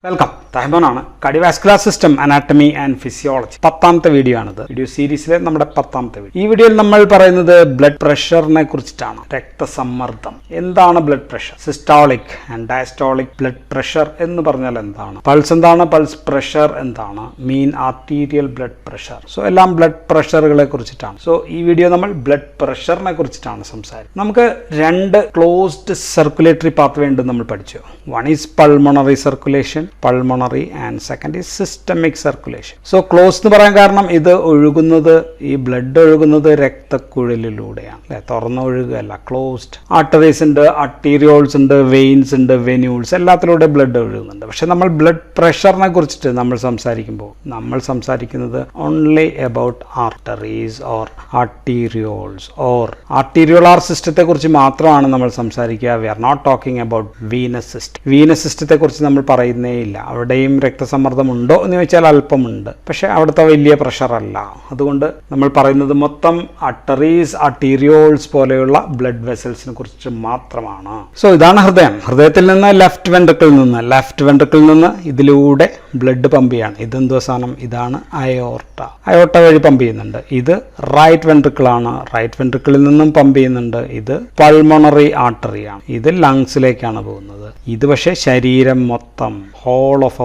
Welcome. തഹബോനാണ്. Cardiovascular system anatomy and physiology 10ാമത്തെ video ആണിത്. വീഡിയോ സീരീസിലെ നമ്മുടെ 10ാമത്തെ വീഡിയോ. ഈ വീഡിയോയിൽ നമ്മൾ പറയുന്നത് ബ്ലഡ് പ്രഷറിനെ കുറിച്ചിട്ടാണ്. രക്തസമ്മർദ്ദം. എന്താണ് blood pressure? Systolic and diastolic blood pressure എന്ന് പറഞ്ഞാൽ എന്താണ്? പൾസ് എന്താണ്? പൾസ് പ്രഷർ എന്താണ്? മീൻ ആർട്ടീരിയൽ ബ്ലഡ് പ്രഷർ. സോ എല്ലാം ബ്ലഡ് പ്രഷറുകളെ കുറിച്ചിട്ടാണ്. സോ ഈ വീഡിയോ നമ്മൾ ബ്ലഡ് പ്രഷറിനെ കുറിച്ചിട്ടാണ് സംസാരിക്കുന്നത്. നമുക്ക് രണ്ട് ക്ലോസ്ഡ് സർക്കുലേറ്ററി പാത്വേ ഉണ്ട് നമ്മൾ പഠിച്ചു. One is pulmonary circulation, pulmonary, and second is systemic circulation. So close എന്ന് പറയാൻ കാരണം ഇത് ഒഴുകുന്നത്, ഈ ബ്ലഡ് ഒഴുകുന്നത് രക്തക്കുഴലിലൂടെയാണ് അല്ലെ, തുറന്ന ഒഴുകുകയല്ല. ക്ലോസ്ഡ്. ആർട്ടറീസ് ഉണ്ട്, ആർട്ടീരിയോൾസ് ഉണ്ട്, വെയിൻസ് ഉണ്ട്, വെന്യൂൾസ്, എല്ലാത്തിലൂടെ ബ്ലഡ് ഒഴുകുന്നുണ്ട്. പക്ഷെ നമ്മൾ ബ്ലഡ് പ്രഷറിനെ കുറിച്ചിട്ട് നമ്മൾ സംസാരിക്കുമ്പോൾ നമ്മൾ സംസാരിക്കുന്നത് only about arteries or arterioles or arteriolar സിസ്റ്റത്തെ കുറിച്ച് മാത്രമാണ് നമ്മൾ സംസാരിക്കുക. We are not talking about venous system. Venous സിസ്റ്റത്തെ കുറിച്ച് നമ്മൾ പറയുന്നേ ഇല്ല. അവിടെയും രക്തസമ്മർദ്ദം ഉണ്ടോ എന്ന് ചോദിച്ചാൽ അല്പമുണ്ട്, പക്ഷെ അവിടുത്തെ വലിയ പ്രഷറല്ല. അതുകൊണ്ട് നമ്മൾ പറയുന്നത് മൊത്തം ആർട്ടറീസ്, ആർട്ടീരിയോൾസ് പോലെയുള്ള ബ്ലഡ് വെസൽസിനെ കുറിച്ച് മാത്രമാണ്. സോ ഇതാണ് ഹൃദയം. ഹൃദയത്തിൽ നിന്ന് ലെഫ്റ്റ് വെൻട്രിക്കിൾ നിന്ന് ഇതിലൂടെ ബ്ലഡ് പമ്പ് ചെയ്യാണ്. ഇതെന്തോ സാധനം? ഇതാണ് അയോർട്ട. അയോർട്ട വഴി പമ്പ് ചെയ്യുന്നുണ്ട്. ഇത് റൈറ്റ് വെൻട്രിക്കിൾ ആണ്. റൈറ്റ് വെൻട്രിക്കിളിൽ നിന്നും പമ്പ് ചെയ്യുന്നുണ്ട്. ഇത് പൾമണറി ആർട്ടറിയാണ്. ഇത് ലങ്സിലേക്കാണ് പോകുന്നത്. ഇത് പക്ഷേ ശരീരം മൊത്തം, ഹോൾ ഓഫ്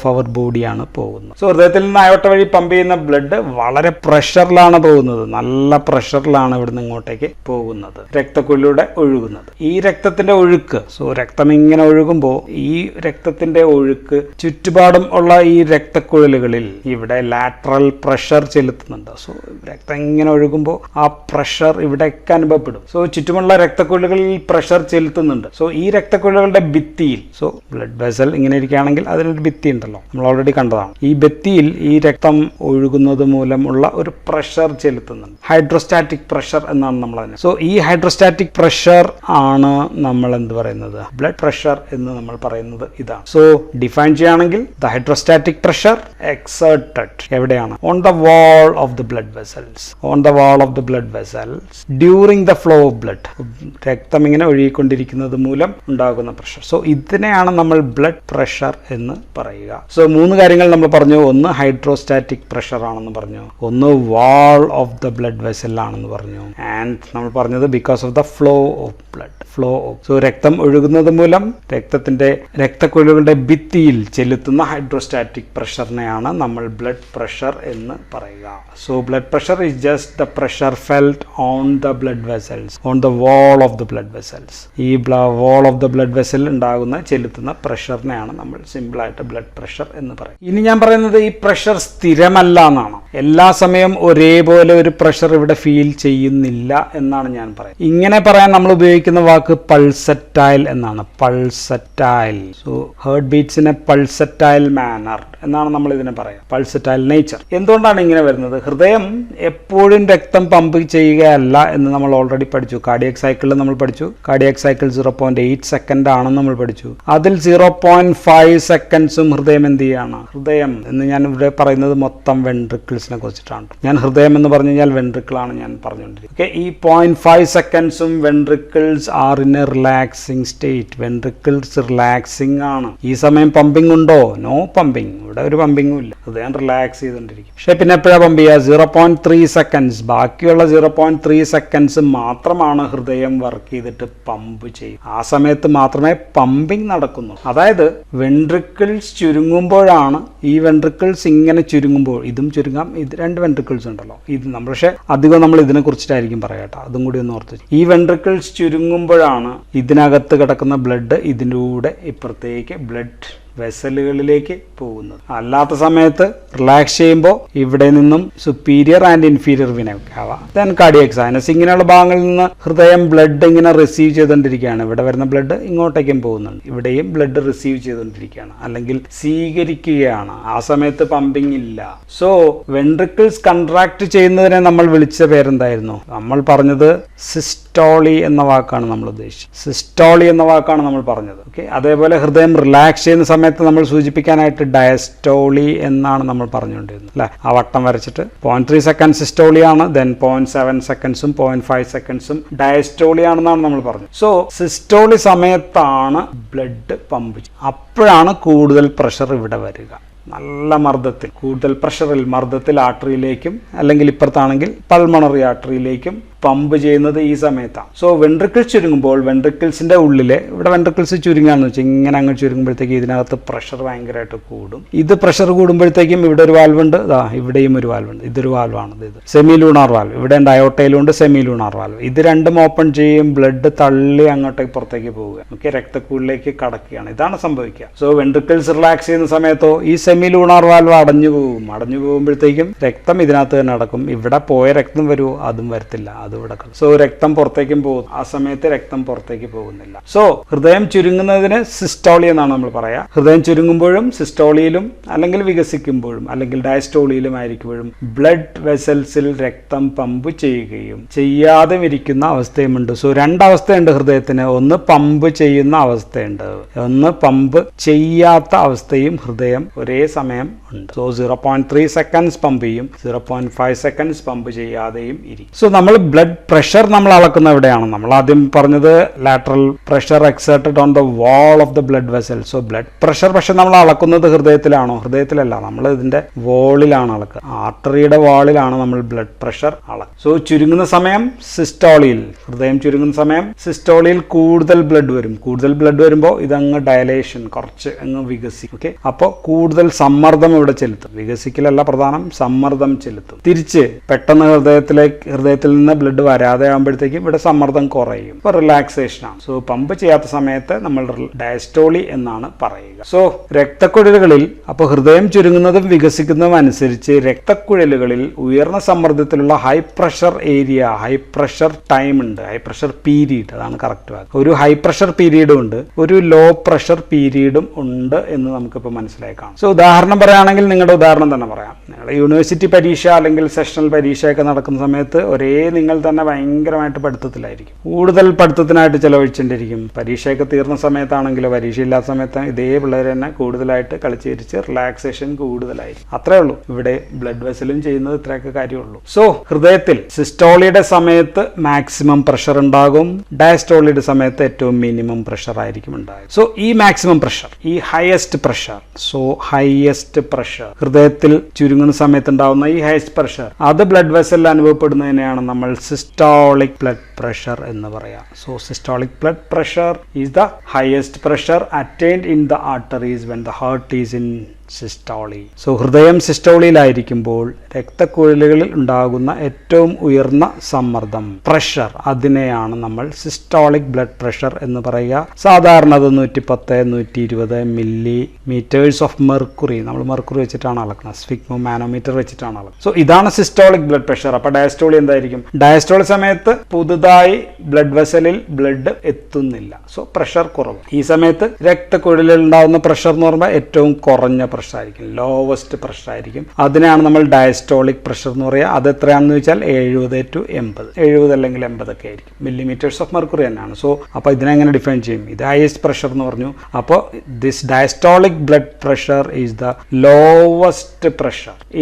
അവർ ബോഡിയാണ് പോകുന്നത്. സോ ഹൃദയത്തിൽ നിന്ന് അയോർട്ട വഴി പമ്പ് ചെയ്യുന്ന ബ്ലഡ് വളരെ പ്രഷറിലാണ് പോകുന്നത്. നല്ല പ്രഷറിലാണ് ഇവിടുന്ന് ഇങ്ങോട്ടേക്ക് പോകുന്നത്, രക്തക്കുഴലിലൂടെ ഒഴുകുന്നത്. ഈ രക്തത്തിന്റെ ഒഴുക്ക്, സോ രക്തം ഇങ്ങനെ ഒഴുകുമ്പോൾ ഈ രക്തത്തിന്റെ ഒഴുക്ക് ചുറ്റുപാടും ഉള്ള ഈ രക്തക്കുഴലുകളിൽ ഇവിടെ ലാറ്ററൽ പ്രഷർ ചെലുത്തുന്നുണ്ട്. സോ രക്തം ഇങ്ങനെ ഒഴുകുമ്പോൾ ആ പ്രഷർ ഇവിടെയൊക്കെ അനുഭവപ്പെടും. സോ ചുറ്റുമുള്ള രക്തക്കുഴലുകളിൽ പ്രഷർ ചെലുത്തുന്നുണ്ട്. സോ ഈ രക്തക്കുഴലുകളുടെ ഭിത്തിയിൽ, സോ ബ്ലഡ് വെസൽ ഇങ്ങനെ ഇരിക്കുകയാണെങ്കിൽ അതിനൊരു ഭിത്തി ഉണ്ടല്ലോ, നമ്മൾ ഓൾറെഡി കണ്ടതാണ്. ഈ ഭിത്തിയിൽ ഈ രക്തം ഒഴുകുന്നത് മൂലമുള്ള ഒരു പ്രഷർ ചെലുത്തുന്നുണ്ട്. ഹൈഡ്രോസ്റ്റാറ്റിക് പ്രഷർ എന്നാണ് നമ്മൾ അതിനെ. സോ ഈ ഹൈഡ്രോസ്റ്റാറ്റിക് പ്രഷർ ആണ് നമ്മൾ എന്ത് പറയുന്നത്? ബ്ലഡ് പ്രഷർ എന്ന് നമ്മൾ പറയുന്നത് ഇതാണ്. സോ ഡിഫൈൻ ചെയ്യുകയാണെങ്കിൽ ദ ഹൈഡ്രോസ്റ്റാറ്റിക് പ്രഷർ എക്സേർട്ടഡ് എവിടെയാണ്? On the wall of the blood vessels. On the wall of the blood vessels during the flow of blood. രക്തം ഇങ്ങനെ ഒഴുകിക്കൊണ്ടിരിക്കുന്നത് മൂലം ഉണ്ടാകുന്ന പ്രഷർ. സോ ഇതിനെയാണ് നമ്മൾ ബ്ലഡ് പ്രഷർ എന്ന് പറയുക. സോ 3 കാര്യങ്ങൾ നമ്മൾ പറഞ്ഞു. ഒന്ന് ഹൈഡ്രോസ്റ്റാറ്റിക് പ്രഷർ ആണെന്ന് പറഞ്ഞു, ഒന്ന് വാൾ ഓഫ് ദ ബ്ലഡ് വെസൽ ആണെന്ന് പറഞ്ഞു, ആൻഡ് നമ്മൾ പറഞ്ഞത് because of the flow of blood. So രക്തം ഒഴുകുന്നത് മൂലം രക്തക്കുഴലുകളുടെ ഭിത്തിയിൽ ചെലുത്തുന്ന ഹൈഡ്രോസ്റ്റാറ്റിക് പ്രഷറിനെയാണ് നമ്മൾ ബ്ലഡ് പ്രഷർ എന്ന് പറയുക. So blood pressure is just the pressure felt on the blood vessels, on the wall of the blood vessels. ഈ wall of the blood vessel ഉണ്ടാകുന്ന ചെലുത്തുന്ന പ്രഷറിനെയാണ് നമ്മൾ സിമ്പിളായിട്ട് ബ്ലഡ് പ്രഷർ എന്ന് പറയും. ഇനി ഞാൻ പറയുന്നത് ഈ പ്രഷർ സ്ഥിരമല്ല എന്നാണ്. എല്ലാ സമയം ഒരേപോലെ ഒരു പ്രഷർ ഇവിടെ ഫീൽ ചെയ്യുന്നില്ല എന്നാണ് ഞാൻ പറയുന്നത്. ഇങ്ങനെ പറയാൻ നമ്മൾ ഉപയോഗിക്കുന്ന വാക്ക് പൾസറ്റൈൽ എന്നാണ്. പൾസറ്റൈൽ. സോ ഹേർട്ട് ബീറ്റ്സിനെ പൾസറ്റൈൽ മാനർ എന്നാണ് നമ്മൾ ഇതിനെ പറയുക. പൾസറ്റൈൽ നേച്ചർ. എന്തുകൊണ്ടാണ് ഇങ്ങനെ വരുന്നത്? ഹൃദയം എപ്പോഴും രക്തം പമ്പ് ചെയ്യുകയല്ല എന്ന് നമ്മൾ ഓൾറെഡി പഠിച്ചു. കാർഡിയക് സൈക്കിളിൽ നമ്മൾ പഠിച്ചു. കാർഡിയക് സൈക്കിൾ 0.8 സെക്കൻഡ് ആണെന്ന് നമ്മൾ പഠിച്ചു. അതിൽ 0.5 സെക്കൻഡ്സും ഹൃദയം എന്ത് ചെയ്യാണ്? ഹൃദയം എന്ന് ഞാൻ ഇവിടെ പറയുന്നത് മൊത്തം വെൻട്രിക്കിൾസിനെ കുറിച്ചിട്ടാണ്. ഞാൻ ഹൃദയം എന്ന് പറഞ്ഞു കഴിഞ്ഞാൽ വെൻട്രിക്കിളാണ് ഞാൻ പറഞ്ഞുകൊണ്ടിരിക്കുന്നത്. ഓക്കെ, ഈ 0.5 സെക്കൻഡ്സും ventricles are in a relaxing state. Ventricles relaxing ആണ്. ഈ സമയം പമ്പിംഗ് ഉണ്ടോ? No pumping. ഇവിടെ ഒരു പമ്പിങ്ങും ഇല്ല. ഹൃദയം റിലാക്സ് ചെയ്തുകൊണ്ടിരിക്കും. പക്ഷെ പിന്നെ എപ്പോഴാണ് പമ്പ് ചെയ്യുക? 0.3 സെക്കൻഡ്സ്. ബാക്കിയുള്ള 0.3 സെക്കൻഡ്സ് മാത്രമാണ് ഹൃദയം വർക്ക് ചെയ്തിട്ട് പമ്പ് ചെയ്യും. ആ സമയത്ത് മാത്രമേ പമ്പിങ് നടക്കുന്നു. അതായത് വെൻട്രിക്കിൾസ് ചുരുങ്ങുമ്പോഴാണ്, ഈ വെൻട്രിക്കിൾസ് ഇങ്ങനെ ചുരുങ്ങുമ്പോൾ, ഇതും ചുരുങ്ങാം, ഇത് 2 വെൻട്രിക്കിൾസ് ഉണ്ടല്ലോ, ഇത് നമ്മൾ പക്ഷേ അധികം നമ്മൾ ഇതിനെ കുറിച്ചിട്ടായിരിക്കും പറയാട്ടോ. അതും കൂടി ഒന്ന് ഓർത്ത്. ഈ വെൻട്രിക്കിൾസ് ചുരുങ്ങുമ്പോഴാണ് ഇതിനകത്ത് കിടക്കുന്ന ബ്ലഡ് ഇതിലൂടെ ഇപ്പുറത്തേക്ക് ബ്ലഡ് വെസലുകളിലേക്ക് പോകുന്നത്. അല്ലാത്ത സമയത്ത് റിലാക്സ് ചെയ്യുമ്പോൾ ഇവിടെ നിന്നും സുപ്പീരിയർ ആൻഡ് ഇൻഫീരിയർ വിനക്കാവാം, ദെൻ കാർഡിയക് സൈനസ്, ഇങ്ങനെയുള്ള ഭാഗങ്ങളിൽ നിന്ന് ഹൃദയം ബ്ലഡ് ഇങ്ങനെ റിസീവ് ചെയ്തുകൊണ്ടിരിക്കുകയാണ്. ഇവിടെ വരുന്ന ബ്ലഡ് ഇങ്ങോട്ടേക്കും പോകുന്നുണ്ട്. ഇവിടെയും ബ്ലഡ് റിസീവ് ചെയ്തുകൊണ്ടിരിക്കുകയാണ്, അല്ലെങ്കിൽ സ്വീകരിക്കുകയാണ്. ആ സമയത്ത് പമ്പിങ് ഇല്ല. സോ വെൻട്രിക്കിൾസ് കൺട്രാക്ട് ചെയ്യുന്നതിനെ നമ്മൾ വിളിച്ച പേരെന്തായിരുന്നു? നമ്മൾ പറഞ്ഞത് സിസ്റ്റം സിസ്റ്റോളി എന്ന വാക്കാണ് നമ്മൾ ഉദ്ദേശിച്ചത്. സിസ്റ്റോളി എന്ന വാക്കാണ് നമ്മൾ പറഞ്ഞത്. ഓക്കെ, അതേപോലെ ഹൃദയം റിലാക്സ് ചെയ്യുന്ന സമയത്ത് നമ്മൾ സൂചിപ്പിക്കാനായിട്ട് ഡയസ്റ്റോളി എന്നാണ് നമ്മൾ പറഞ്ഞുകൊണ്ടിരുന്നത് അല്ലെ. ആ വട്ടം വരച്ചിട്ട് 0.3 സെക്കൻഡ് സിസ്റ്റോളി ആണ്, ദെൻ 0.7 സെക്കൻഡ്സും 0.5 സെക്കൻഡ്സും ഡയസ്റ്റോളി ആണെന്നാണ് നമ്മൾ പറഞ്ഞത്. സോ സിസ്റ്റോളി സമയത്താണ് ബ്ലഡ് പമ്പ്, അപ്പോഴാണ് കൂടുതൽ പ്രഷർ ഇവിടെ വരിക. നല്ല മർദ്ദത്തിൽ, കൂടുതൽ പ്രഷറിൽ, മർദ്ദത്തിൽ ആർട്ടറിയിലേക്കും അല്ലെങ്കിൽ ഇപ്പുറത്താണെങ്കിൽ പൾമണറി ആർട്ടറിയിലേക്കും പമ്പ് ചെയ്യുന്നത് ഈ സമയത്താണ്. സോ വെൻട്രിക്കിൾസ് ചുരുങ്ങുമ്പോൾ വെൻട്രിക്കിൾസിന്റെ ഉള്ളിലെ, ഇവിടെ വെൻട്രിക്കിൾസ് ചുരുങ്ങാന്ന് വെച്ചാൽ ഇങ്ങനെ അങ്ങ് ചുരുങ്ങുമ്പോഴത്തേക്ക് ഇതിനകത്ത് പ്രഷർ ഭയങ്കരമായിട്ട് കൂടും. ഇത് പ്രഷർ കൂടുമ്പോഴത്തേക്കും ഇവിടെ ഒരു വാൽവ് ഉണ്ട്, ഇവിടെയും ഒരു വാൽവ് ഉണ്ട്. ഇതൊരു വാൽവാണ്, ഇത് സെമി ലൂണാർ വാൽവ്. ഇവിടെ ഡയോട്ടയിലുണ്ട് സെമി ലൂണാർ വാൽവ്. ഇത് രണ്ടും ഓപ്പൺ ചെയ്യും, ബ്ലഡ് തള്ളി അങ്ങോട്ടേക്ക് പുറത്തേക്ക് പോവുക. ഓക്കെ, രക്തക്കുള്ളിലേക്ക് കടക്കുകയാണ്. ഇതാണ് സംഭവിക്കുക. സോ വെൻട്രിക്കിൾസ് റിലാക്സ് ചെയ്യുന്ന സമയത്തോ ഈ സെമി ലൂണാർ വാൽവ് അടഞ്ഞു പോകും. അടഞ്ഞു പോകുമ്പോഴത്തേക്കും രക്തം ഇതിനകത്ത് തന്നെ നടക്കും. ഇവിടെ പോയ രക്തം വരുമോ? അതും വരത്തില്ല, അത് ഇവിടെ. സോ രക്തം പുറത്തേക്കും പോകും. ആ സമയത്ത് രക്തം പുറത്തേക്ക് പോകുന്നില്ല. സോ ഹൃദയം ചുരുങ്ങുന്നതിന് സിസ്റ്റോളി എന്നാണ് നമ്മൾ പറയാ. ഹൃദയം ചുരുങ്ങുമ്പോഴും സിസ്റ്റോളിയിലും അല്ലെങ്കിൽ വികസിക്കുമ്പോഴും അല്ലെങ്കിൽ ഡയസ്റ്റോളിയിലും ആയിരിക്കുമ്പോഴും ബ്ലഡ് വെസൽസിൽ രക്തം പമ്പ് ചെയ്യുകയും ചെയ്യാതെ ഇരിക്കുന്ന അവസ്ഥയുമുണ്ട്. സോ രണ്ടവസ്ഥയുണ്ട് ഹൃദയത്തിന്. ഒന്ന് പമ്പ് ചെയ്യുന്ന അവസ്ഥയുണ്ട്, ഒന്ന് പമ്പ് ചെയ്യാത്ത അവസ്ഥയും ഹൃദയം ഒരേ സമയം ഉണ്ട്. സോ 0.3 സെക്കൻഡ്സ് പമ്പ് ചെയ്യും, 0.5 സെക്കൻഡ്സ് പമ്പ് ചെയ്യാതെയും ഇരിക്കും. സോ നമ്മൾ ബ്ലഡ് പ്രഷർ നമ്മൾ അളക്കുന്ന എവിടെയാണ്? നമ്മൾ ആദ്യം പറഞ്ഞത് lateral pressure exerted on the wall of the blood vessel. So blood pressure പക്ഷെ നമ്മൾ അളക്കുന്നത് ഹൃദയത്തിലാണോ? ഹൃദയത്തിലല്ല, നമ്മൾ ഇതിന്റെ വോളിലാണ് അളക്കുക. ആർട്ടറിയുടെ വാളിലാണ് നമ്മൾ ബ്ലഡ് പ്രഷർ അളക്കുക. സോ ചുരുങ്ങുന്ന സമയം സിസ്റ്റോളിയിൽ, ഹൃദയം ചുരുങ്ങുന്ന സമയം സിസ്റ്റോളിയിൽ കൂടുതൽ ബ്ലഡ് വരും. കൂടുതൽ ബ്ലഡ് വരുമ്പോൾ ഇതങ്ങ് ഡയലേഷൻ, കുറച്ച് അങ്ങ് വികസിക്കും. ഓക്കെ, അപ്പോൾ കൂടുതൽ സമ്മർദ്ദം ഇവിടെ ചെലുത്തും. വികസിക്കലല്ല പ്രധാനം, സമ്മർദ്ദം ചെലുത്തും. തിരിച്ച് പെട്ടെന്ന് ഹൃദയത്തിൽ നിന്ന് ബ്ലഡ് വരാതെ ആകുമ്പോഴത്തേക്കും ഇവിടെ സമ്മർദ്ദം കുറയും. ഇപ്പോൾ റിലാക്സേഷൻ ആണ്. സോ പമ്പ് ചെയ്യാത്ത സമയത്ത് നമ്മൾ ഡയസ്റ്റോളി എന്നാണ് പറയുക. സോ രക്തക്കുഴലുകളിൽ, അപ്പോൾ ഹൃദയം ചുരുങ്ങുന്നതും വികസിക്കുന്നതും അനുസരിച്ച് രക്തക്കുഴലുകളിൽ ഉയർന്ന സമ്മർദ്ദത്തിലുള്ള high pressure area, high pressure time ഉണ്ട്, ഹൈ പ്രഷർ പീരീഡ്, അതാണ് കറക്റ്റ് വാക്ക്. ഒരു ഹൈ പ്രഷർ പീരീഡും ഉണ്ട്, ഒരു ലോ പ്രഷർ പീരീഡും ഉണ്ട് എന്ന് നമുക്കിപ്പോൾ മനസ്സിലായി കാണാം. സോ ഉദാഹരണം പറയുകയാണെങ്കിൽ, നിങ്ങളുടെ ഉദാഹരണം തന്നെ പറയാം. നിങ്ങളുടെ യൂണിവേഴ്സിറ്റി പരീക്ഷ അല്ലെങ്കിൽ സെഷണൽ പരീക്ഷയൊക്കെ നടക്കുന്ന സമയത്ത് ഒരേ നിങ്ങൾ തന്നെ ഭയങ്കരമായിട്ട് പഠിത്തത്തിലായിരിക്കും, കൂടുതൽ പഠിത്തത്തിനായിട്ട് ചിലവഴിച്ചിട്ടിരിക്കും. പരീക്ഷയൊക്കെ തീർന്ന സമയത്താണെങ്കിലോ പരീക്ഷ ഇല്ലാത്ത സമയത്ത് ഇതേ പിള്ളേർ തന്നെ കൂടുതലായിട്ട് കളിച്ചിരിച്ച് റിലാക്സേഷൻ കൂടുതലായിരിക്കും. അത്രേ ഉള്ളൂ. ഇവിടെ ബ്ലഡ് വെസലും ചെയ്യുന്നത് ഇത്രയൊക്കെ കാര്യമുള്ളൂ. സോ ഹൃദയത്തിൽ സിസ്റ്റോളിയുടെ സമയത്ത് മാക്സിമം പ്രഷർ ഉണ്ടാകും, ഡയസ്റ്റോളിയുടെ സമയത്ത് ഏറ്റവും മിനിമം പ്രഷർ ആയിരിക്കും ഉണ്ടാകും. സോ ഈ മാക്സിമം പ്രഷർ, ഈ highest pressure, so highest pressure ഹൃദയത്തിൽ ചുരുങ്ങുന്ന സമയത്ത് ഉണ്ടാകുന്ന ഈ ഹയസ്റ്റ് പ്രഷർ, അത് ബ്ലഡ് വെസലിൽ അനുഭവപ്പെടുന്നതിനെയാണ് നമ്മൾ systolic blood pressure എന്ന് പറയാം. So systolic blood pressure is the highest pressure attained in the arteries when the heart is in സിസ്റ്റോളി. So ഹൃദയം സിസ്റ്റോളിയിലായിരിക്കുമ്പോൾ രക്തക്കുഴലുകളിൽ ഉണ്ടാകുന്ന ഏറ്റവും ഉയർന്ന സമ്മർദ്ദം, പ്രഷർ, അതിനെയാണ് നമ്മൾ സിസ്റ്റോളിക് ബ്ലഡ് പ്രഷർ എന്ന് പറയുക. സാധാരണ അത് 110-120 മില്ലിമീറ്റേഴ്സ് ഓഫ് മെർക്കുറി, നമ്മൾ മെർക്കുറി വെച്ചിട്ടാണ് അളക്കുന്നത്, സ്ഫിഗ്മോ മാനോമീറ്റർ വെച്ചിട്ടാണ് അളക്കുന്നത്. സോ ഇതാണ് സിസ്റ്റോളിക് ബ്ലഡ് പ്രഷർ. അപ്പോൾ ഡയസ്റ്റോളി എന്തായിരിക്കും? ഡയസ്റ്റോളി സമയത്ത് പുതുതായി ബ്ലഡ് വെസലിൽ ബ്ലഡ് എത്തുന്നില്ല, സോ പ്രഷർ കുറവ്. ഈ സമയത്ത് രക്തക്കുഴലിൽ ഉണ്ടാകുന്ന പ്രഷർ എന്ന് പറയുമ്പോൾ ഏറ്റവും കുറഞ്ഞ പ്രഷർ ആയിരിക്കും, ലോവസ്റ്റ് പ്രഷർ ആയിരിക്കും. അതിനെയാണ് നമ്മൾ ഡയസ്റ്റോളിക് പ്രഷർ എന്ന് പറയുക. അത് എത്രയാണെന്ന് വെച്ചാൽ 70-80, 70 അല്ലെങ്കിൽ 80 ഒക്കെ ആയിരിക്കും. മില്ലിമീറ്റേഴ്സ് ഓഫ് മെർക്കുറി തന്നെയാണ്. സോ അപ്പോൾ ഇതിനെങ്ങനെ ഡിഫൈൻ ചെയ്യും? ഇത് ഹൈയസ്റ്റ് പ്രഷർ എന്ന് പറഞ്ഞു. അപ്പോൾ this diastolic blood pressure is the lowest pressure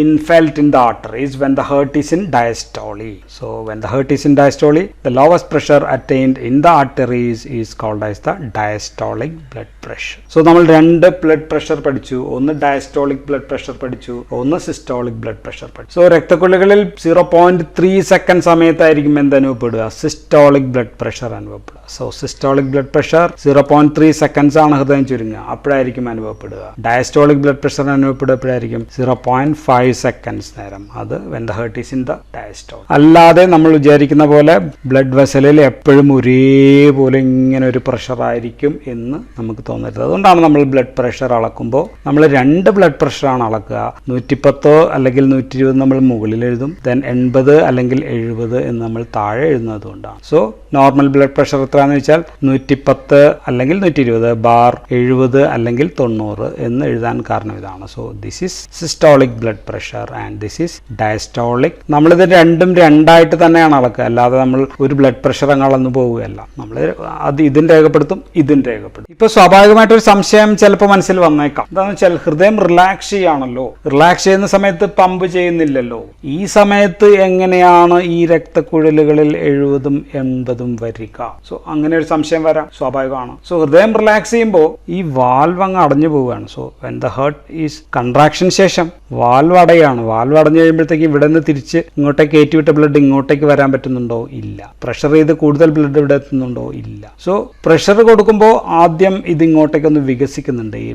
felt in the arteries when the heart is in diastole. So when the heart is in diastole, the lowest pressure attained in the arteries is called as the diastolic blood pressure. So നമ്മൾ രണ്ട് blood pressure പഠിച്ചു, ഒന്ന് diastolic blood pressure പഠിച്ചു, ഒന്ന് systolic blood pressure പഠിച്ചു. So രക്തക്കുഴലുകളിൽ 0.3 second സമയത്തായിരിക്കും എന്ത് അനുഭവപ്പെടുക? സിസ്റ്റോളിക് ബ്ലഡ് പ്രഷർ അനുഭവപ്പെടുക. So systolic blood pressure 0.3 seconds ആണ് ഹൃദയം ചുരുങ്ങുക, അപ്പോഴായിരിക്കും അനുഭവപ്പെടുക. ഡയസ്റ്റോളിക് ബ്ലഡ് പ്രഷർ അനുഭവപ്പെടുമ്പോഴായിരിക്കും 0.5 സെക്കൻഡ്സ് നേരം. അത് when the heart is in the diastole. അല്ലാതെ നമ്മൾ വിചാരിക്കുന്ന പോലെ ബ്ലഡ് വെസലിൽ എപ്പോഴും ഒരേപോലെ ഇങ്ങനെ ഒരു പ്രഷർ ആയിരിക്കും എന്ന് നമുക്ക് തോന്നരുത്. അതുകൊണ്ടാണ് നമ്മൾ ബ്ലഡ് പ്രഷർ അളക്കുമ്പോൾ നമ്മൾ രണ്ട് രണ്ട് ബ്ലഡ് പ്രഷറാണ് അളക്കുക. 110 അല്ലെങ്കിൽ 120 നമ്മൾ മുകളിൽ എഴുതും, ദെൻ 80 അല്ലെങ്കിൽ 70 എന്ന് നമ്മൾ താഴെ എഴുതുന്നത് കൊണ്ടാണ്. സോ നോർമൽ ബ്ലഡ് പ്രഷർ എത്രയാണെന്ന് വെച്ചാൽ 110 അല്ലെങ്കിൽ 120 ബാർ 70 അല്ലെങ്കിൽ 90 എന്ന് എഴുതാൻ കാരണം ഇതാണ്. So this is systolic blood pressure and this is diastolic. നമ്മളിത് രണ്ടും രണ്ടായിട്ട് തന്നെയാണ് അളക്കുക, അല്ലാതെ നമ്മൾ ഒരു ബ്ലഡ് പ്രഷർ അങ്ങ് അളന്നു പോവുകയല്ല. നമ്മൾ അത് ഇതും രേഖപ്പെടുത്തും, ഇതും രേഖപ്പെടുത്തും. ഇപ്പൊ സ്വാഭാവികമായിട്ടൊരു സംശയം ചിലപ്പോൾ മനസ്സിൽ വന്നേക്കാം. എന്താണെന്ന് വെച്ചാൽ ഹൃദയം റിലാക്സ് ചെയ്യാണല്ലോ, റിലാക്സ് ചെയ്യുന്ന സമയത്ത് പമ്പ് ചെയ്യുന്നില്ലല്ലോ. ഈ സമയത്ത് എങ്ങനെയാണ് ഈ രക്തക്കുഴലുകളിൽ 70ഉം 80ഉം വരിക? സോ അങ്ങനെ ഒരു സംശയം വരാം, സ്വാഭാവികമാണ്. സോ ഹൃദയം റിലാക്സ് ചെയ്യുമ്പോൾ ഈ വാൽവ് അങ്ങ് അടഞ്ഞു പോവുകയാണ്. So when the heart is contraction ശേഷം വാൽവ് അടയാണ്. വാൽവ് അടഞ്ഞു കഴിയുമ്പോഴത്തേക്ക് ഇവിടെ നിന്ന് തിരിച്ച് ഇങ്ങോട്ടേക്ക് കയറ്റിവിട്ട ബ്ലഡ് ഇങ്ങോട്ടേക്ക് വരാൻ പറ്റുന്നുണ്ടോ? ഇല്ല. പ്രഷർ ചെയ്ത് കൂടുതൽ ബ്ലഡ് ഇവിടെ എത്തുന്നുണ്ടോ? ഇല്ല. സോ പ്രഷർ കൊടുക്കുമ്പോൾ ആദ്യം ഇത് ഇങ്ങോട്ടേക്കൊന്ന് വികസിക്കുന്നുണ്ട്. ഈ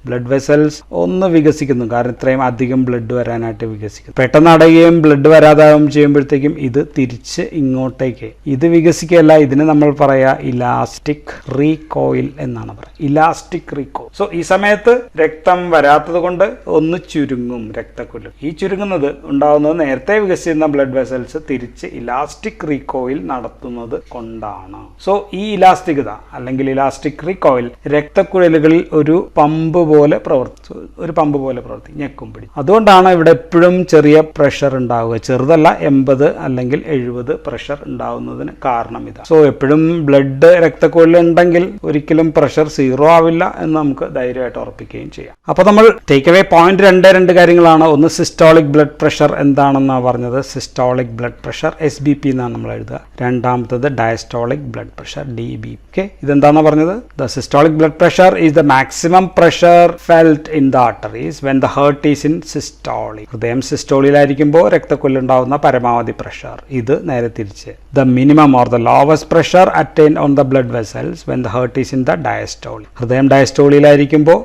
ബ്ലഡ് വെസൽസ് ഒന്ന് വികസിക്കുന്നു, കാരണം ഇത്രയും അധികം ബ്ലഡ് വരാനായിട്ട് വികസിക്കുന്നു. പെട്ടെന്ന് അടയുകയും ബ്ലഡ് വരാതാവുകയും ചെയ്യുമ്പോഴത്തേക്കും ഇത് തിരിച്ച് ഇങ്ങോട്ടേക്ക് ഇത് വികസിക്കുകയല്ല. ഇതിന് നമ്മൾ പറയാ ഇലാസ്റ്റിക് റീകോയിൽ എന്നാണ് പറയുക. Elastic recoil. സോ ഈ സമയത്ത് രക്തം വരാത്തത് കൊണ്ട് ഒന്ന് ചുരുങ്ങും രക്തക്കുഴൽ. ഈ ചുരുങ്ങുന്നത് ഉണ്ടാകുന്നത് നേരത്തെ വികസിക്കുന്ന ബ്ലഡ് വെസൽസ് തിരിച്ച് ഇലാസ്റ്റിക് റീകോയിൽ നടത്തുന്നത് കൊണ്ടാണ്. സോ ഈ ഇലാസ്റ്റികത അല്ലെങ്കിൽ ഇലാസ്റ്റിക് റീകോയിൽ രക്തക്കുഴലുകളിൽ ഒരു പമ്പ് പോലെ പ്രവർത്തിക്കും, ഞെക്കും പിടിക്കും. അതുകൊണ്ടാണ് ഇവിടെ എപ്പോഴും ചെറിയ പ്രഷർ ഉണ്ടാവുക. ചെറുതല്ല, 80 അല്ലെങ്കിൽ 70 പ്രഷർ ഉണ്ടാവുന്നതിന് കാരണം ഇതാണ്. സോ എപ്പോഴും ബ്ലഡ് രക്തക്കുഴലിൽ ഉണ്ടെങ്കിൽ ഒരിക്കലും പ്രഷർ 0 ആവില്ല എന്ന് നമുക്ക് ധൈര്യമായിട്ട് ഉറപ്പിക്കുകയും ചെയ്യാം. അപ്പോൾ നമ്മൾ ടേക്ക് അവേ പോയിന്റ് രണ്ട് കാര്യങ്ങളാണ്. ഒന്ന് സിസ്റ്റോളിക് ബ്ലഡ് പ്രഷർ എന്താണെന്നാണ് പറഞ്ഞത്. സിസ്റ്റോളിക് ബ്ലഡ് പ്രഷർ SBP എന്നാണ് നമ്മൾ എഴുതുക. രണ്ടാമത്തത് diastolic blood pressure DBP. Okay, ഇതെന്താണെന്ന് പറഞ്ഞത്? The systolic blood pressure is the maximum pressure felt in the arteries when the heart is in systole. ഹൃദയം സിസ്റ്റോളിയിലായിരിക്കുമ്പോൾ രക്തക്കുഴലുണ്ടാവുന്ന പരമാവധി പ്രഷർ. ഇത് നേരെ തിരിച്ച് the minimum or the lowest pressure attain on the blood vessels when the heart is in the diastole. ഹൃദയം ഡയസ്റ്റോളിയിലായിരിക്കുമ്പോൾ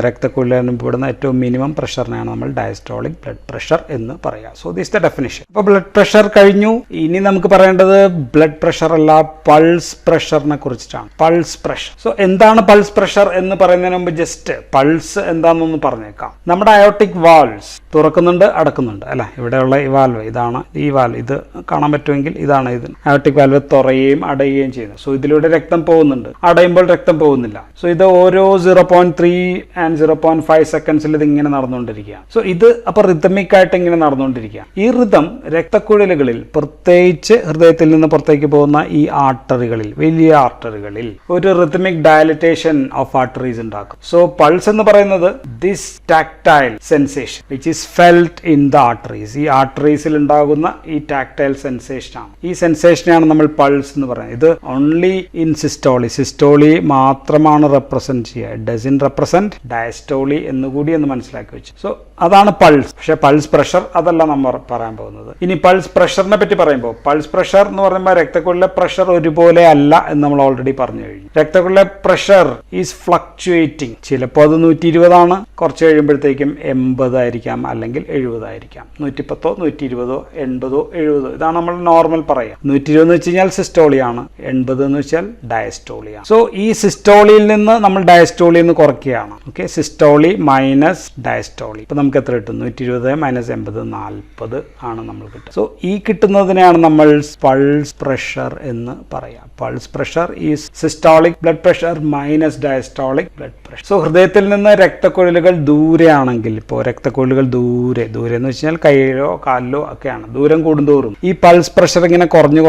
രക്തക്കുഴലിൽ അനുഭവപ്പെടുന്ന ഏറ്റവും മിനിമം പ്രഷറിനെയാണ് നമ്മൾ ഡയസ്റ്റോളിക് ബ്ലഡ് പ്രഷർ എന്ന് പറയാം. So this the definition. അപ്പോൾ ബ്ലഡ് പ്രഷർ കഴിഞ്ഞു. ഇനി നമുക്ക് പറയേണ്ടത് ബ്ലഡ് പ്രഷർ അല്ല, പൾസ് പ്രഷറിനെ കുറിച്ചിട്ടാണ്. Pulse pressure. സോ എന്താണ് പൾസ് പ്രഷർ എന്ന് പറയുന്നതിന് മുമ്പ് ജസ്റ്റ് പൾസ് എന്താണെന്നൊന്ന് പറഞ്ഞേക്കാം. നമ്മുടെ അയോട്ടിക് വാൽവ്സ് തുറക്കുന്നുണ്ട്, അടക്കുന്നുണ്ട് അല്ലെ. ഇവിടെയുള്ള ഈ വാൽവ് ഇതാണ്. ഈ വാൽവ് ഇത് കാണാൻ പറ്റുമെങ്കിൽ ഇതാണ്. ഇത് അയോട്ടിക് വാൽവ് തുറയുകയും അടയുകയും ചെയ്യുന്നത്. സോ ഇതിലൂടെ രക്തം പോകുന്നുണ്ട്, അടയുമ്പോൾ രക്തം പോകുന്നില്ല. സോ ഇത് ഓരോ 0.3 and 0.5 സെക്കൻഡ്സിൽ ഇത് ഇങ്ങനെ നടന്നുകൊണ്ടിരിക്കുക. സോ ഇത് അപ്പോൾ റിതമിക് ആയിട്ട് ഇങ്ങനെ നടന്നുകൊണ്ടിരിക്കുക. ഈ റിതം രക്തക്കുഴലുകളിൽ, പ്രത്യേകിച്ച് ഹൃദയത്തിൽ നിന്ന് പുറത്തേക്ക് പോകുന്ന ഈ ആർട്ടറികളിൽ, വലിയ ആർട്ടറികളിൽ ഒരു റിതമിക് ഡയലിറ്റേഷൻ ഓഫ് ആർട്ടറീസ് ഉണ്ടാക്കും. സോ പൾസ് എന്ന് പറയുന്നത് this tactile sensation which is felt in the arteries. ഈ ആർട്ടറീസിൽ ഉണ്ടാകുന്ന ഈ ടാക്ടൈൽ സെൻസേഷൻ ആണ്. ഈ സെൻസേഷനെയാണ് നമ്മൾ പൾസ് എന്ന് പറയുന്നത്. ഇത് ഓൺലി ഇൻ സിസ്റ്റോളി മാത്രമാണ് റെപ്രസെന്റ് ചെയ്യുക. ഇറ്റ് ഡസൻ റെപ്രസെന്റ് ഡയസ്റ്റോളി എന്നുകൂടി എന്ന് മനസ്സിലാക്കി വെച്ചു. സോ അതാണ് പൾസ്. പക്ഷെ പൾസ് പ്രഷർ അതല്ല നമ്മൾ പറയാൻ പോകുന്നത്. ഇനി പൾസ് പ്രഷറിനെ പറ്റി പറയുമ്പോൾ, പൾസ് പ്രഷർ എന്ന് പറയുമ്പോൾ രക്തക്കുഴലിലെ പ്രഷർ ഒരുപോലെ അല്ല എന്ന് നമ്മൾ ഓൾറെഡി പറഞ്ഞു കഴിഞ്ഞു. രക്തക്കുഴലിലെ പ്രഷർ ഈസ് ഫ്ലക്ച്വേറ്റിംഗ്. ചിലപ്പോൾ അത് 120 ആണ്, കുറച്ച് കഴിയുമ്പോഴത്തേക്കും 80 ആയിരിക്കാം, അല്ലെങ്കിൽ 70 ആയിരിക്കാം. 110, 120, 80, 70 ഇതാണ് നമ്മൾ നോർമൽ പറയുക. 120 എന്ന് വെച്ച് കഴിഞ്ഞാൽ സിസ്റ്റോളിയാണ്, 80 എന്ന് വെച്ചാൽ ഡയസ്റ്റോളിയാണ്. സോ ഈ സിസ്റ്റോളിയിൽ നിന്ന് നമ്മൾ ഡയസ്റ്റോളിയിൽ നിന്ന് കുറയ്ക്കുകയാണ്. Okay, systole minus diastole. ഇപ്പൊ നമുക്ക് എത്ര കിട്ടും? 120 മൈനസ് 80, 40 ആണ് നമ്മൾ കിട്ടുക. സോ ഈ കിട്ടുന്നതിനെയാണ് നമ്മൾ പൾസ് പ്രഷർ എന്ന് പറയാം. Pulse pressure is systolic blood pressure minus diastolic blood pressure. So ഹൃദയത്തിൽ നിന്ന് രക്തക്കുഴലുകൾ ദൂരെയാണെങ്കിൽ, ഇപ്പോൾ രക്തക്കുഴലുകൾ ദൂരെ എന്ന് വെച്ചാൽ കൈയിലോ കാലിലോ ഒക്കെയാണ്, ദൂരം കൂടുന്തോറും ഈ പൾസ് പ്രഷർ ഇങ്ങനെ കുറഞ്ഞു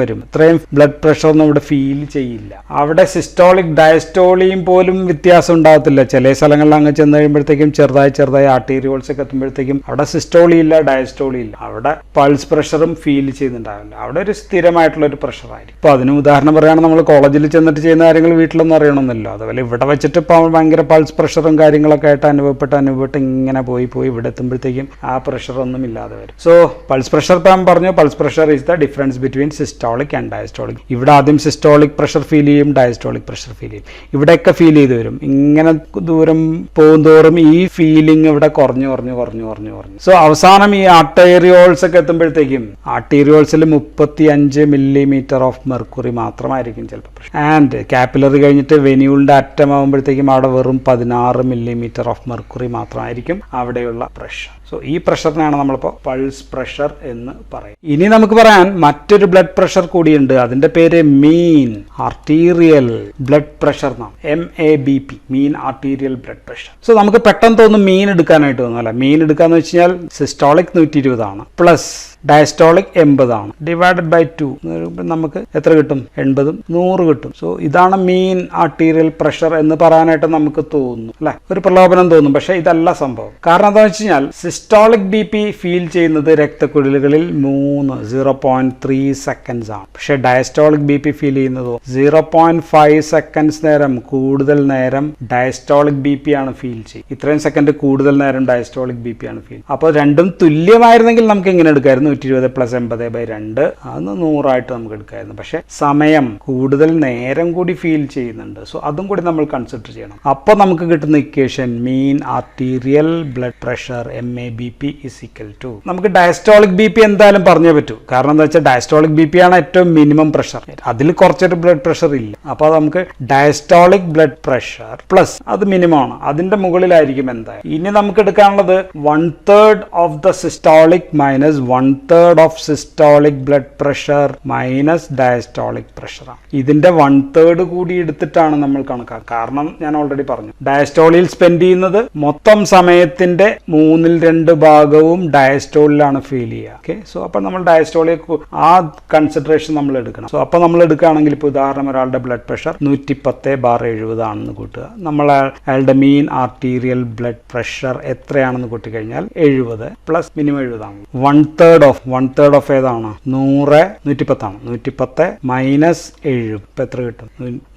വരും. ഇത്രയും ബ്ലഡ് പ്രഷർ ഒന്നും ഇവിടെ ഫീൽ ചെയ്യില്ല. അവിടെ സിസ്റ്റോളിക് ഡയസ്റ്റോളിയും പോലും വ്യത്യാസം ഉണ്ടാകത്തില്ല. ചില സ്ഥലങ്ങളിൽ അങ്ങ് ചെന്ന് കഴിയുമ്പോഴത്തേക്കും ചെറുതായി ആർട്ടീരിയോൾസ് ഒക്കെ എത്തുമ്പോഴത്തേക്കും അവിടെ സിസ്റ്റോളി ഇല്ല, ഡയസ്റ്റോളി ഇല്ല. അവിടെ പൾസ് പ്രഷറും ഫീൽ ചെയ്യുന്നുണ്ടാവില്ല. അവിടെ ഒരു സ്ഥിരമായിട്ടുള്ള ഒരു പ്രഷർ ആയിരിക്കും. ഇപ്പൊ അതിന് ഉദാഹരണം പറയുകയാണെങ്കിൽ നമ്മൾ കോളേജിൽ ചെന്നിട്ട് ചെയ്യുന്ന കാര്യങ്ങൾ വീട്ടിലൊന്നും അറിയണമെന്നല്ലോ. അതുപോലെ ഇവിടെ വെച്ചിട്ട് ഇപ്പോൾ ഭയങ്കര പൾസ് പ്രഷറും കാര്യങ്ങളൊക്കെ ആയിട്ട് അനുഭവപ്പെട്ട് ഇങ്ങനെ പോയി ഇവിടെ എത്തുമ്പോഴത്തേക്കും ആ പ്രഷർ ഒന്നും ഇല്ലാതെ വരും. സോ പൾസ് പ്രഷർ ഇപ്പം പറഞ്ഞു, pulse pressure is the difference between systolic and diastolic. ഇവിടെ ആദ്യം സിസ്റ്റോളിക് പ്രഷർ ഫീൽ ചെയ്യും, ഡയസ്റ്റോളിക് പ്രഷർ ഫീൽ ചെയ്യും. ഇവിടെയൊക്കെ ഫീൽ ചെയ്ത് വരും. ഇങ്ങനെ ദൂരം പോകുന്തോറും ഈ ഫീലിംഗ് ഇവിടെ കുറഞ്ഞു. സോ അവസാനം ഈ ആർട്ടേരിയോൾസ് ഒക്കെ എത്തുമ്പോഴത്തേക്കും, ആർട്ടീരിയോൾസിൽ 35 മില്ലിമീറ്റർ ഓഫ് മെർക്കുറി മെർക്കുറി മാത്രമായിരിക്കും ചിലപ്പോൾ പ്രഷർ. ആൻഡ് കാപ്പിലറി കഴിഞ്ഞിട്ട് വെന്യൂളിന്റെ അറ്റം ആകുമ്പോഴത്തേക്കും അവിടെ വെറും 16 മില്ലിമീറ്റർ ഓഫ് മെർക്കുറി മാത്രമായിരിക്കും അവിടെയുള്ള പ്രഷർ. സോ ഈ പ്രഷറിനാണ് നമ്മളിപ്പോൾ പൾസ് പ്രഷർ എന്ന് പറയും. ഇനി നമുക്ക് പറയാൻ മറ്റൊരു ബ്ലഡ് പ്രഷർ കൂടിയുണ്ട്. അതിന്റെ പേര് മീൻ ആർട്ടീരിയൽ ബ്ലഡ് പ്രഷർ എന്നാണ്. MABP, മീൻ ആർട്ടീരിയൽ ബ്ലഡ് പ്രഷർ. സോ നമുക്ക് പെട്ടെന്ന് തോന്നും മീൻ എടുക്കാനായിട്ട് തോന്നും അല്ല. മീൻ എടുക്കാന്ന് വെച്ച് കഴിഞ്ഞാൽ സിസ്റ്റോളിക് 120 ആണ്, പ്ലസ് ഡയസ്റ്റോളിക് 80 ആണ്, ഡിവൈഡഡ് ബൈ 2 നമുക്ക് എത്ര കിട്ടും? 80, 100 കിട്ടും. സോ ഇതാണ് മീൻ ആർട്ടീരിയൽ പ്രഷർ എന്ന് പറയാനായിട്ട് നമുക്ക് തോന്നുന്നു അല്ലെ, ഒരു പ്രലോഭനം തോന്നും. പക്ഷെ ഇതല്ല സംഭവം. കാരണം എന്താണെന്ന് വെച്ച് കഴിഞ്ഞാൽ സിസ്റ്റോളിക് BP ഫീൽ ചെയ്യുന്നത് രക്തക്കുഴലുകളിൽ 0.3 സെക്കൻഡ്സ് ആണ്. പക്ഷെ ഡയസ്റ്റോളിക് BP ഫീൽ ചെയ്യുന്നതോ 0.5 സെക്കൻഡ്സ് നേരം കൂടുതൽ നേരം ഡയസ്റ്റോളിക് BP ആണ് ഫീൽ ചെയ്യുക. ഇത്രയും സെക്കൻഡ് കൂടുതൽ നേരം ഡയസ്റ്റോളിക് BP ആണ് ഫീൽ. അപ്പോൾ രണ്ടും തുല്യമായിരുന്നെങ്കിൽ നമുക്ക് എങ്ങനെ എടുക്കായിരുന്നു? 120 പ്ലസ് 80/2 അത് 100 നമുക്ക് എടുക്കായിരുന്നു. പക്ഷെ സമയം കൂടുതൽ നേരം കൂടി ഫീൽ ചെയ്യുന്നുണ്ട്. സോ അതും കൂടി നമ്മൾ കൺസിഡർ ചെയ്യണം. അപ്പോൾ നമുക്ക് കിട്ടുന്ന ഇക്വേഷൻ മീൻ ആർട്ടീരിയൽ ബ്ലഡ് പ്രഷർ MABP = നമുക്ക് ഡയസ്റ്റോളിക് BP എന്തായാലും പറഞ്ഞേ പറ്റൂ. കാരണം എന്താ വെച്ചാൽ ഡയസ്റ്റോളിക് BP ആണ് ഏറ്റവും മിനിമം പ്രഷർ. അതിൽ കുറച്ചൊരു ബ്ലഡ് പ്രഷർ ഇല്ല. അപ്പോൾ നമുക്ക് ഡയസ്റ്റോളിക് ബ്ലഡ് പ്രഷർ പ്ലസ് അത് മിനിമം ആണ്, അതിന്റെ മുകളിലായിരിക്കും എന്തായാലും. ഇനി നമുക്ക് എടുക്കാനുള്ളത് 1/3 of the systolic minus 1/3 of systolic blood pressure minus diastolic pressure ആണ്. ഇതിന്റെ 1/3 കൂടി എടുത്തിട്ടാണ് നമ്മൾ കണക്കാക്കുക. കാരണം ഞാൻ ഓൾറെഡി പറഞ്ഞു, ഡയസ്റ്റോളിൽ സ്പെൻഡ് ചെയ്യുന്നത് മൊത്തം സമയത്തിന്റെ 2/3 ഭാഗവും ഡയസ്റ്റോളിലാണ് ഫീൽ ചെയ്യുക. ഓക്കെ, സോ അപ്പൊ നമ്മൾ ഡയസ്റ്റോളിൽ ആ കൺസിഡറേഷൻ നമ്മൾ എടുക്കണം. സോ അപ്പൊ നമ്മൾ എടുക്കുകയാണെങ്കിൽ ഇപ്പോൾ ഉദാഹരണം ഒരാളുടെ ബ്ലഡ് പ്രഷർ 110/70 ആണെന്ന് കൂട്ടുക. നമ്മൾ അയാളുടെ മീൻ ആർട്ടീരിയൽ ബ്ലഡ് പ്രഷർ എത്രയാണെന്ന് കൂട്ടിക്കഴിഞ്ഞാൽ 70 പ്ലസ് മിനിമം 70 ആണ്. 1/3 ഓഫ് ഏതാണ്? 100 110 ആണ്. 110 മൈനസ് 70 ഇപ്പൊ എത്ര കിട്ടും?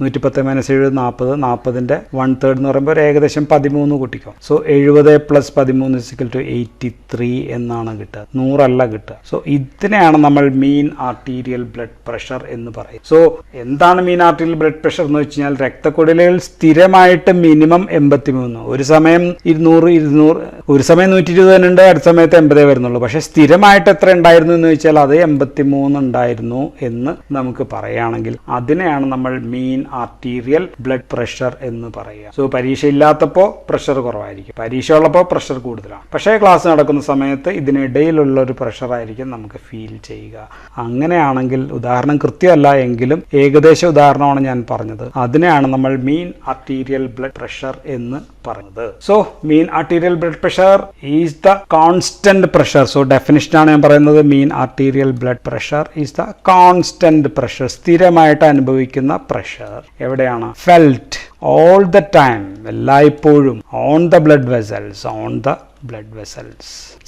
110 മൈനസ് 70 40. 40ന്റെ 1/3 എന്ന് പറയുമ്പോൾ ഏകദേശം 13 കൂട്ടിക്കോ. സോ 70 പ്ലസ് 13 = 83 എന്നാണ് കിട്ടുക, 100 അല്ല കിട്ടുക. സോ ഇതിനെയാണ് നമ്മൾ മീൻ ആർട്ടീരിയൽ ബ്ലഡ് പ്രഷർ എന്ന് പറയും. സോ എന്താണ് മീൻ ആർട്ടീരിയൽ ബ്ലഡ് പ്രഷർ എന്ന് വെച്ച് കഴിഞ്ഞാൽ രക്തക്കുഴലുകൾ സ്ഥിരമായിട്ട് മിനിമം 83, ഒരു സമയം 200, ഒരു സമയം 120 തന്നെ ഉണ്ട്, അടുത്ത സമയത്ത് 80 വരുന്നുള്ളൂ. പക്ഷെ സ്ഥിരമായിട്ട് എത്ര ഉണ്ടായിരുന്നു എന്ന് വെച്ചാൽ അത് 83 ഉണ്ടായിരുന്നു എന്ന് നമുക്ക് പറയുകയാണെങ്കിൽ അതിനെയാണ് നമ്മൾ മീൻ ആർട്ടീരിയൽ ബ്ലഡ് പ്രഷർ എന്ന് പറയുക. സോ പരീക്ഷ ഇല്ലാത്തപ്പോൾ പ്രഷർ കുറവായിരിക്കും, പരീക്ഷ ഉള്ളപ്പോൾ പ്രഷർ കൂടുതലാണ്. പക്ഷേ ക്ലാസ് നടക്കുന്ന സമയത്ത് ഇതിനിടയിലുള്ള ഒരു പ്രഷർ ആയിരിക്കും നമുക്ക് ഫീൽ ചെയ്യുക. അങ്ങനെയാണെങ്കിൽ ഉദാഹരണം കൃത്യമല്ല എങ്കിലും ഏകദേശ ഉദാഹരണമാണ് ഞാൻ പറഞ്ഞത്. അതിനെയാണ് നമ്മൾ മീൻ ആർട്ടീരിയൽ ബ്ലഡ് പ്രഷർ എന്ന് പറഞ്ഞത്. So mean arterial blood pressure is the constant pressure. So ഡെഫിനിഷനാണ് ഞാൻ പറയുന്നത്. Mean arterial blood pressure is the constant pressure, സ്ഥിരമായിട്ട് അനുഭവിക്കുന്ന പ്രഷർ. എവിടെയാണ്? ഫെൽറ്റ് all the time, എല്ലായ്പ്പോഴും on the blood vessels.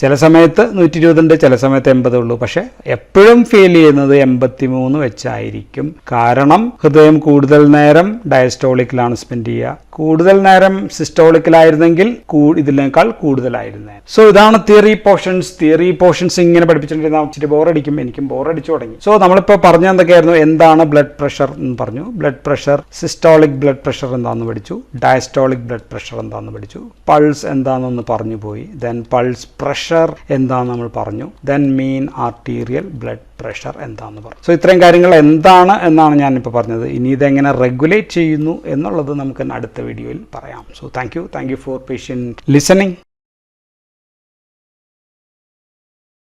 ചില സമയത്ത് 120 ഉണ്ട്, ചില സമയത്ത് 80 ഉള്ളൂ. പക്ഷെ എപ്പോഴും ഫീൽ ചെയ്യുന്നത് 83 വെച്ചായിരിക്കും. കാരണം ഹൃദയം കൂടുതൽ നേരം ഡയസ്റ്റോളിക്കിലാണ് സ്പെൻഡ് ചെയ്യുക, കൂടുതൽ നേരം സിസ്റ്റോളിക്കിലായിരുന്നെങ്കിൽ ഇതിനേക്കാൾ കൂടുതലായിരുന്നേ. സോ ഇതാണ് തിയറി പോർഷൻസ് ഇങ്ങനെ പഠിപ്പിച്ചിട്ടുണ്ടെങ്കിൽ ഇച്ചിരി ബോറടിക്കും, എനിക്കും ബോറടിച്ചു തുടങ്ങി. സോ നമ്മളിപ്പോൾ പറഞ്ഞ എന്തൊക്കെയായിരുന്നു? എന്താണ് ബ്ലഡ് പ്രഷർ എന്ന് പറഞ്ഞു, blood pressure, systolic blood pressure എന്താണെന്ന് പഠിച്ചു, ഡയസ്റ്റോളിക് ബ്ലഡ് പ്രഷർ എന്താണെന്ന് പഠിച്ചു, പൾസ് എന്താണെന്ന് പറഞ്ഞു പോയി, ദെൻ പൾസ് പ്രഷർ എന്താണെന്ന് നമ്മൾ പറഞ്ഞു, ദെൻ മീൻ ആർട്ടീരിയൽ ബ്ലഡ് പ്രഷർ എന്താണെന്ന് പറഞ്ഞു. സോ ഇത്രയും കാര്യങ്ങൾ എന്താണ് എന്നാണ് ഞാനിപ്പോൾ പറഞ്ഞത്. ഇനി ഇതെങ്ങനെ റെഗുലേറ്റ് ചെയ്യുന്നു എന്നുള്ളത് നമുക്ക് അടുത്ത വീഡിയോയിൽ പറയാം. So thank you for patient listening.